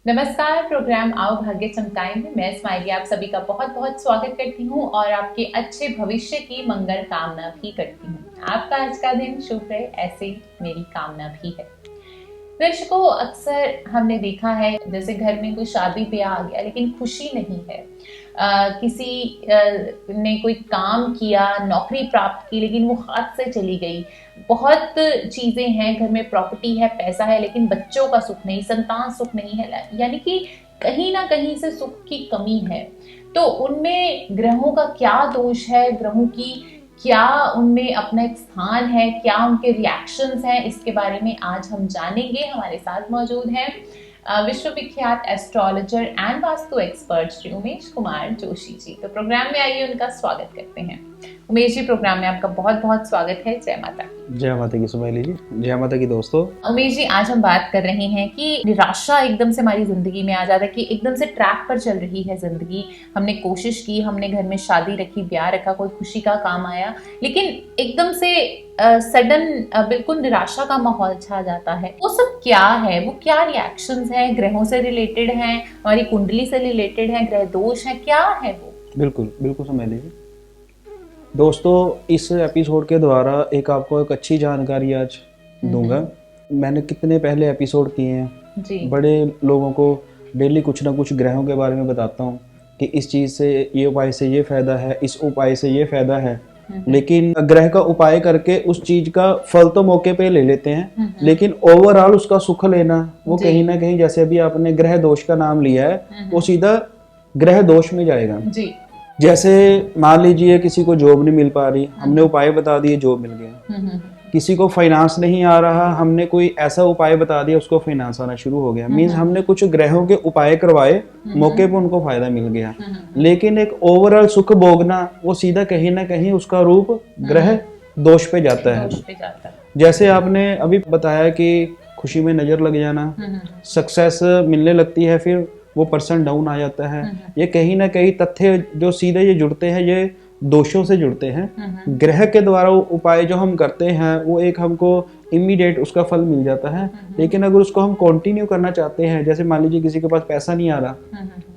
नमस्कार। प्रोग्राम आओ भाग्य चमकाएं में मैं स्माइली आप सभी का बहुत बहुत स्वागत करती हूँ और आपके अच्छे भविष्य की मंगल कामना भी करती हूँ। आपका आज का दिन शुभ रहे, ऐसे ही मेरी कामना भी है। दर्शकों, अक्सर हमने देखा है जैसे घर में कोई शादी ब्याह आ गया लेकिन खुशी नहीं है। किसी ने कोई काम किया, नौकरी प्राप्त की, लेकिन वो हाथ से चली गई। बहुत चीजें हैं, घर में प्रॉपर्टी है, पैसा है, लेकिन बच्चों का सुख नहीं, संतान सुख नहीं है, यानी कि कहीं ना कहीं से सुख की कमी है। तो उनमें ग्रहों का क्या दोष है, ग्रहों की क्या उनमें अपना एक स्थान है, क्या उनके रिएक्शंस हैं, इसके बारे में आज हम जानेंगे। हमारे साथ मौजूद हैं विश्व विख्यात astrologer and vastu expert Shri Umesh Kumar Joshi ji. तो प्रोग्राम में आइए उनका स्वागत करते हैं। उमेश जी, प्रोग्राम में आपका बहुत बहुत स्वागत है। जय माता की। जय माता की सुमैली जी, जय माता की दोस्तों। उमेश जी, आज हम बात कर रहे हैं कि निराशा एकदम से हमारी जिंदगी में आ जाता है कि एकदम से ट्रैक पर चल रही है जिंदगी। हमने कोशिश की, हमने घर में शादी रखी, ब्याह रखा, कोई खुशी का काम आया, लेकिन एकदम से सडन बिल्कुल निराशा का माहौल छा जाता है। वो सब क्या है, वो क्या रिएक्शंस हैं, ग्रहों से रिलेटेड हैं, हमारी कुंडली से रिलेटेड हैं, ग्रह दोष हैं, क्या है वो? बिल्कुल बिल्कुल समझ लीजिए दोस्तों, इस एपिसोड के द्वारा आपको एक अच्छी जानकारी आज दूंगा। मैंने कितने पहले एपिसोड किए हैं जी। बड़े लोगों को डेली कुछ ना कुछ ग्रहों के बारे में बताता हूँ कि इस चीज़ से ये उपाय से ये फ़ायदा है, इस उपाय से ये फ़ायदा है। लेकिन ग्रह का उपाय करके उस चीज़ का फल तो मौके पे ले लेते हैं, लेकिन ओवरऑल उसका सुख लेना वो कहीं ना कहीं, जैसे अभी आपने ग्रह दोष का नाम लिया है, वो सीधा ग्रह दोष में जाएगा जी। जैसे मान लीजिए किसी को जॉब नहीं मिल पा रही, हमने उपाय बता दिए, जॉब मिल गया। किसी को फाइनेंस नहीं आ रहा, हमने कोई ऐसा उपाय बता दिया, उसको फाइनेंस आना शुरू हो गया। मींस हमने कुछ ग्रहों के उपाय करवाए, मौके पे उनको फायदा मिल गया। लेकिन एक ओवरऑल सुख भोगना वो सीधा कहीं ना कहीं उसका रूप ग्रह दोष पे जाता है। जैसे आपने अभी बताया कि खुशी में नजर लग जाना, सक्सेस मिलने लगती है, फिर वो पर्सन डाउन आ जाता है। ये कहीं ना कहीं तथ्य जो सीधे ये जुड़ते हैं, ये दोषों से जुड़ते हैं। ग्रह के द्वारा उपाय जो हम करते हैं वो एक हमको इमीडिएट उसका फल मिल जाता है, लेकिन अगर उसको हम कंटिन्यू करना चाहते हैं, जैसे मान लीजिए किसी के पास पैसा नहीं आ रहा,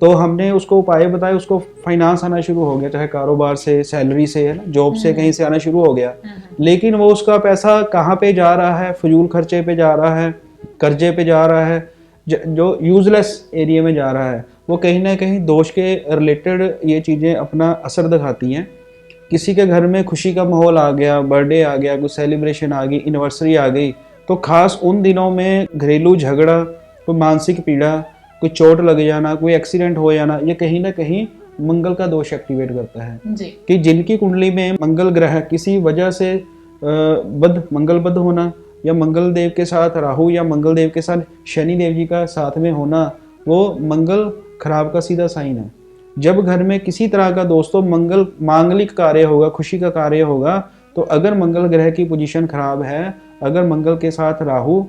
तो हमने उसको उपाय बताए, उसको फाइनेंस आना शुरू हो गया, चाहे कारोबार से, सैलरी से, है ना, जॉब से, कहीं से आना शुरू हो गया। लेकिन वो उसका पैसा कहाँ पे जा रहा है? फजूल खर्चे पे जा रहा है, कर्जे पे जा रहा है, जो यूजलेस एरिया में जा रहा है। वो कहीं ना कहीं दोष के रिलेटेड ये चीज़ें अपना असर दिखाती हैं। किसी के घर में खुशी का माहौल आ गया, बर्थडे आ गया, कोई सेलिब्रेशन आ गई, एनिवर्सरी आ गई, तो खास उन दिनों में घरेलू झगड़ा, कोई मानसिक पीड़ा, कोई चोट लग जाना, कोई एक्सीडेंट हो जाना, ये कहीं ना कहीं मंगल का दोष एक्टिवेट करता है जी। कि जिनकी कुंडली में मंगल ग्रह किसी वजह से मंगल बद्ध होना, या मंगल देव के साथ राहु, या मंगल देव के साथ शनि देव जी का साथ में होना, वो मंगल खराब का सीधा साइन है। जब घर में किसी तरह का दोस्तों मंगल मांगलिक कार्य होगा, खुशी का कार्य होगा, तो अगर मंगल ग्रह की पोजीशन खराब है, अगर मंगल के साथ राहु,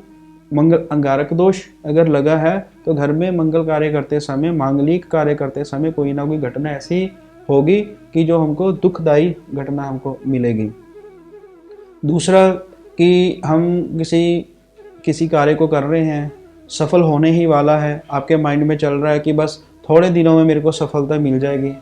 मंगल अंगारक दोष अगर लगा है, तो घर में मंगल कार्य करते समय, मांगलिक कार्य करते समय कोई ना कोई घटना ऐसी होगी कि जो हमको दुखदायी घटना हमको मिलेगी। दूसरा कि हम किसी कार्य को कर रहे हैं, सफल होने ही वाला है, आपके माइंड में चल रहा है कि बस थोड़े दिनों में मेरे को सफलता मिल जाएगी,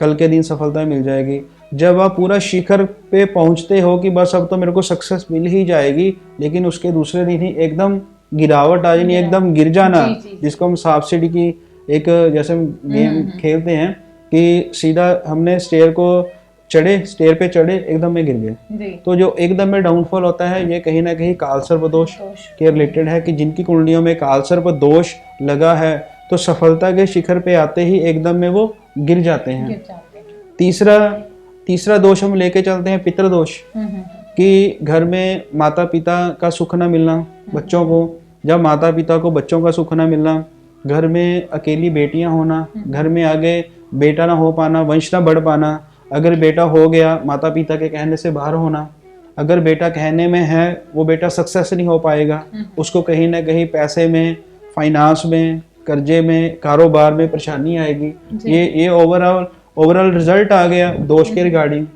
कल के दिन सफलता मिल जाएगी। जब आप पूरा शिखर पे पहुंचते हो कि बस अब तो मेरे को सक्सेस मिल ही जाएगी, लेकिन उसके दूसरे दिन ही एकदम गिरावट आ जानी, एकदम गिर जाना, जिसको हम सांप सीढ़ी की एक जैसे गेम खेलते हैं कि सीधा हमने स्टेयर पे चढ़े, एकदम में गिर गए। तो जो एकदम में डाउनफॉल होता है, ये कहीं ना कहीं कालसर्प दोष के रिलेटेड है कि जिनकी कुंडलियों में कालसर्प दोष लगा है, तो सफलता के शिखर पे आते ही एकदम में वो गिर जाते हैं। तीसरा दोष हम लेके चलते हैं पितृदोष, कि घर में माता पिता का सुख न मिलना, बच्चों को, जब माता पिता को बच्चों का सुख न मिलना, घर में अकेली बेटियां होना, घर में आगे बेटा ना हो पाना, वंश ना बढ़ पाना, अगर बेटा हो गया माता पिता के कहने से बाहर होना, अगर बेटा कहने में है वो बेटा सक्सेस नहीं हो पाएगा, उसको कहीं ना कहीं पैसे में, फाइनेंस में, कर्जे में, कारोबार में परेशानी आएगी। ये ओवरऑल रिजल्ट आ गया दोष के रिगार्डिंग।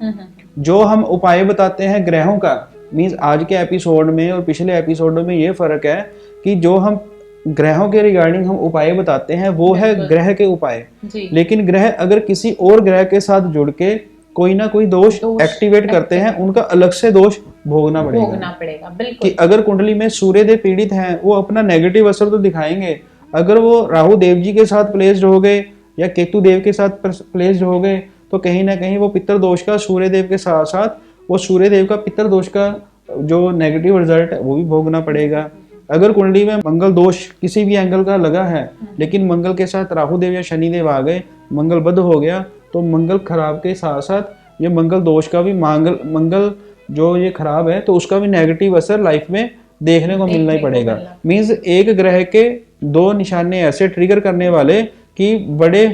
जो हम उपाय बताते हैं ग्रहों का, मीन्स आज के एपिसोड में और पिछले एपिसोडों में ये फर्क है कि जो हम ग्रहों के रिगार्डिंग हम उपाय बताते हैं वो है बिल्कुल। ग्रह के उपाय, जी। लेकिन ग्रह अगर किसी और ग्रह के साथ जुड़ के कोई ना कोई दोष एक्टिवेट करते हैं, उनका अलग से दोष भोगना पड़ेगा। बिल्कुल। कि अगर कुंडली में सूर्य देव पीड़ित हैं, वो अपना नेगेटिव असर तो दिखाएंगे। अगर वो राहु देव जी के साथ प्लेस्ड हो गए या केतु देव के साथ प्लेस्ड हो गए, तो कहीं ना कहीं वो पितर दोष का सूर्य देव के साथ साथ वो सूर्य देव का पितर दोष का जो नेगेटिव रिजल्ट है वो भी भोगना पड़ेगा। अगर कुंडली में मंगल दोष किसी भी एंगल का लगा है, लेकिन मंगल के साथ राहु देव या शनि देव आ गए, मंगल बद्ध हो गया, तो मंगल खराब के साथ साथ ये मंगल दोष का भी मंगल जो ये खराब है तो उसका भी नेगेटिव असर लाइफ में देखने को मिलना ही पड़ेगा। मींस एक ग्रह के दो निशाने ऐसे ट्रिगर करने वाले कि बड़े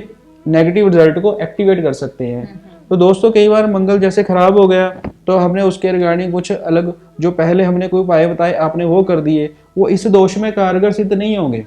नेगेटिव रिजल्ट को एक्टिवेट कर सकते हैं। तो दोस्तों कई बार मंगल जैसे खराब हो गया तो हमने उसके रिगार्डिंग कुछ अलग जो पहले हमने कोई उपाय बताए आपने वो कर दिए, वो इस दोष में कारगर सिद्ध नहीं होंगे।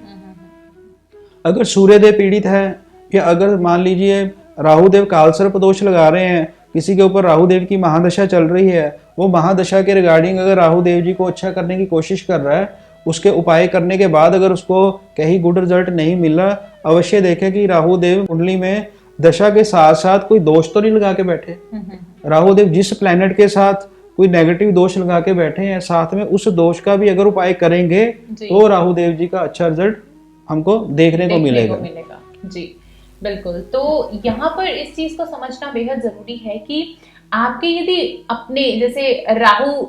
अगर सूर्य देव पीड़ित है या अगर मान लीजिए राहु देव कालसर्प दोष लगा रहे हैं, किसी के ऊपर राहु देव की महादशा चल रही है, वो महादशा के रिगार्डिंग अगर राहु देव जी को अच्छा करने की कोशिश कर रहा है, उसके उपाय करने के बाद अगर उसको कहीं गुड रिजल्ट नहीं मिल रहा, अवश्य देखें कि राहु देव कुंडली में दशा के साथ साथ कोई दोष तो नहीं लगा के बैठे। राहु देव जिस प्लेनेट के साथ कोई नेगेटिव दोष लगा के बैठे हैं, साथ में उस दोष का भी अगर उपाय करेंगे तो राहु देव जी का अच्छा रिजल्ट हमको देखने को मिलेगा। जी बिल्कुल। तो यहाँ पर इस चीज को समझना बेहद जरूरी है कि आपके यदि अपने जैसे राहु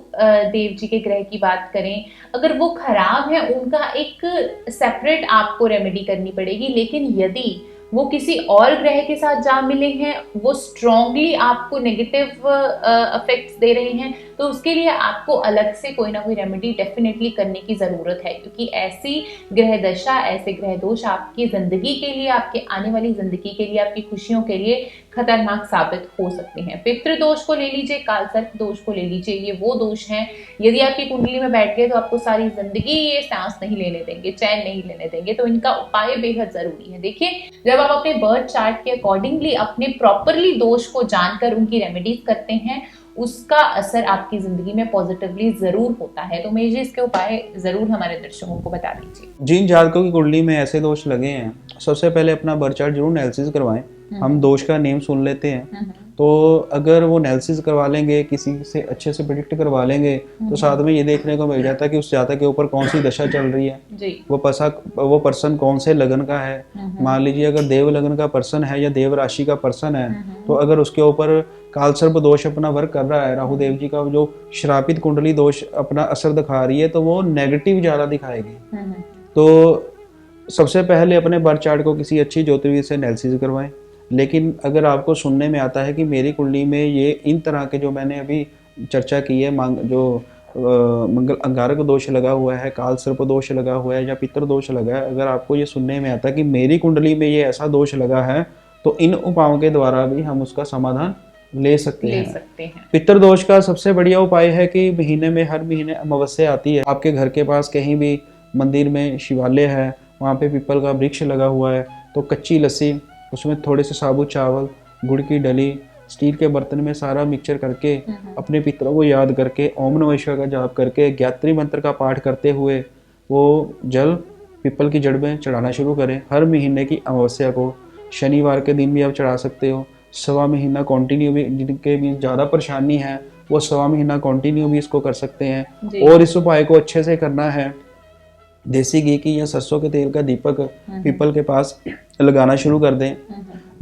देव जी के ग्रह की बात करें, अगर वो खराब है उनका एक सेपरेट आपको रेमेडी करनी पड़ेगी। लेकिन यदि वो किसी और ग्रह के साथ जा मिले हैं, वो स्ट्रांगली आपको नेगेटिव इफेक्ट्स दे रहे हैं, तो उसके लिए आपको अलग से कोई ना कोई रेमेडी डेफिनेटली करने की जरूरत है। क्योंकि ऐसी ग्रह दशा, ऐसे ग्रह दोष आपकी जिंदगी के लिए, आपके आने वाली जिंदगी के लिए, आपकी खुशियों के लिए खतरनाक साबित हो सकते हैं। पितृ दोष को ले लीजिए, कालसर्प दोष को ले लीजिए, ये वो दोष हैं यदि आपकी कुंडली में बैठ गए तो आपको सारी जिंदगी ये सांस नहीं लेने देंगे, चैन नहीं लेने देंगे। तो इनका उपाय बेहद जरूरी है। देखिए, जब आप अपने बर्थ चार्ट के अकॉर्डिंगली अपने प्रॉपरली दोष को जानकर उनकी रेमेडीज करते हैं, उसका असर आपकी जिंदगी में पॉजिटिवली जरूर होता है। तो मेजी इसके उपाय जरूर हमारे दर्शकों को बता दीजिए। जिन जातकों की कुंडली में ऐसे दोष लगे हैं, सबसे पहले अपना बर्थ चार्ट जरूर एनालिसिस करवाएं। हम दोष का नेम सुन लेते हैं, तो अगर वो एनालिसिस करवा लेंगे, किसी से अच्छे से प्रेडिक्ट करवा लेंगे, तो साथ में ये देखने को मिल जाता है कि उस जातक के ऊपर कौन सी दशा चल रही है जी। वो पर्सन कौन से लगन का है। मान लीजिए अगर देव लगन का पर्सन है या देव राशि का पर्सन है, तो अगर उसके ऊपर कालसर्प दोष अपना वर्क कर रहा है, राहु देव जी का जो श्रापित कुंडली दोष अपना असर दिखा रही है, तो वो नेगेटिव ज्यादा दिखाएगी। तो सबसे पहले अपने बर्थ चार्ट को किसी अच्छी ज्योतिर्विद से एनालिसिस करवाएं। लेकिन अगर आपको सुनने में आता है कि मेरी कुंडली में ये इन तरह के जो मैंने अभी चर्चा की है, जो मंगल अंगारक दोष लगा हुआ है, कालसर्प दोष लगा हुआ है या पितर दोष लगा है, अगर आपको ये सुनने में आता है कि मेरी कुंडली में ये ऐसा दोष लगा है, तो इन उपायों के द्वारा भी हम उसका समाधान ले सकते हैं। पितर दोष का सबसे बढ़िया उपाय है कि महीने में हर महीने अमावस्या आती है, आपके घर के पास कहीं भी मंदिर में शिवालय है, वहाँ पे पीपल का वृक्ष लगा हुआ है, तो कच्ची लस्सी, उसमें थोड़े से साबुत चावल, गुड़ की डली, स्टील के बर्तन में सारा मिक्सचर करके अपने पितरों को याद करके ओम नमः शिवाय का जाप करके गायत्री मंत्र का पाठ करते हुए वो जल पीपल की जड़ में चढ़ाना शुरू करें। हर महीने की अमावस्या को, शनिवार के दिन भी आप चढ़ा सकते हो। सवा महीना कंटिन्यू भी, जिनके भी ज़्यादा परेशानी है वो सवा महीना कंटिन्यू भी इसको कर सकते हैं। और इस उपाय को अच्छे से करना है। देसी घी की या सरसों के तेल का दीपक पीपल के पास लगाना शुरू कर दें।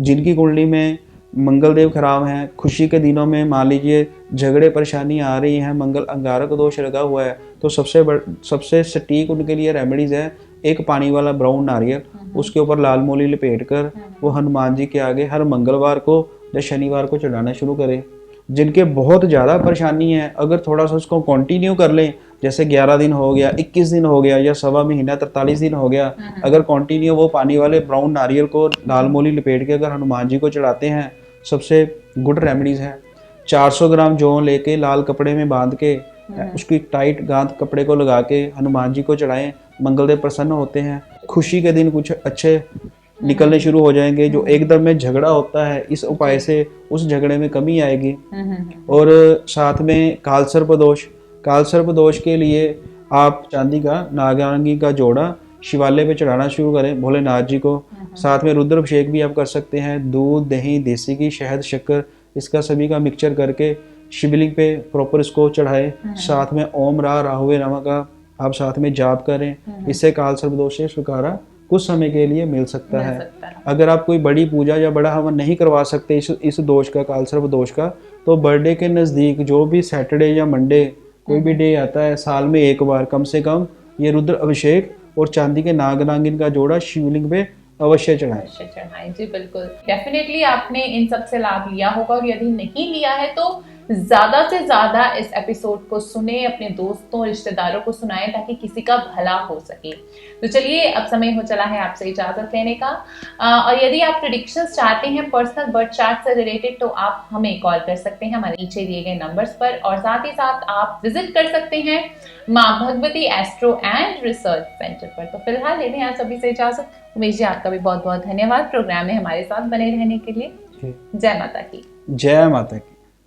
जिनकी कुंडली में मंगल देव खराब हैं, खुशी के दिनों में मान लीजिए झगड़े परेशानी आ रही हैं, मंगल अंगारक दोष लगा हुआ है, तो सबसे सटीक उनके लिए रेमेडीज है एक पानी वाला ब्राउन नारियल, उसके ऊपर लाल मोली लपेट कर वो हनुमान जी के आगे हर मंगलवार को या शनिवार को चढ़ाना शुरू करें। जिनके बहुत ज़्यादा परेशानी है, अगर थोड़ा सा उसको कंटिन्यू कर लें, जैसे 11 दिन हो गया, 21 दिन हो गया या सवा महीना 43 दिन हो गया, अगर कंटिन्यू वो पानी वाले ब्राउन नारियल को लाल मोली लपेट के अगर हनुमान जी को चढ़ाते हैं, सबसे गुड रेमेडीज है। 400 ग्राम जौ लेके लाल कपड़े में बांध के उसकी टाइट गांठ कपड़े को लगा के हनुमान जी को चढ़ाएं, मंगलदेव प्रसन्न होते हैं। खुशी के दिन कुछ अच्छे निकलने शुरू हो जाएंगे। जो एकदम में झगड़ा होता है, इस उपाय से उस झगड़े में कमी आएगी। और साथ में कालसर्प दोष के लिए आप चांदी का नागांगी का जोड़ा शिवालय पे चढ़ाना शुरू करें भोलेनाथ जी को। साथ में रुद्राभिषेक भी आप कर सकते हैं। दूध, दही, देसी घी, शहद, शक्कर, इसका सभी का मिक्सचर करके शिवलिंग पे प्रॉपर इसको चढ़ाएं। साथ में ओम राहुवे नमः का आप साथ में जाप करें। इससे काल सर्पदोष से छुटकारा कुछ समय के लिए मिल सकता है। अगर आप कोई बड़ी पूजा या बड़ा हवन नहीं करवा सकते इस दोष का, काल सर्प दोष का, तो बर्थडे के नज़दीक जो भी सैटरडे या मंडे कोई भी डे आता है साल में एक बार कम से कम ये रुद्र अभिषेक और चांदी के नाग नागिन का जोड़ा शिवलिंग पे अवश्य चढ़ाएं। जी बिल्कुल, डेफिनेटली आपने इन सब से लाभ लिया होगा, और यदि नहीं लिया है तो ज्यादा से ज्यादा इस एपिसोड को सुने, अपने दोस्तों रिश्तेदारों को सुनाएं ताकि किसी का भला हो सके। तो चलिए अब समय हो चला है आपसे इजाजत लेने का, और यदि आप प्रेडिक्शंस चाहते हैं पर्सनल बर्थ चार्ट से रिलेटेड तो आप हमें कॉल कर सकते हैं हमारे नीचे दिए गए नंबर्स पर, और साथ ही साथ आप विजिट कर सकते हैं माँ Bhagwati astro and research centre पर। तो फिलहाल लेते हैं आप सभी से इजाजत। उमेश जी, आपका भी बहुत बहुत धन्यवाद प्रोग्राम में हमारे साथ बने रहने के लिए। जय माता की। जय माता की।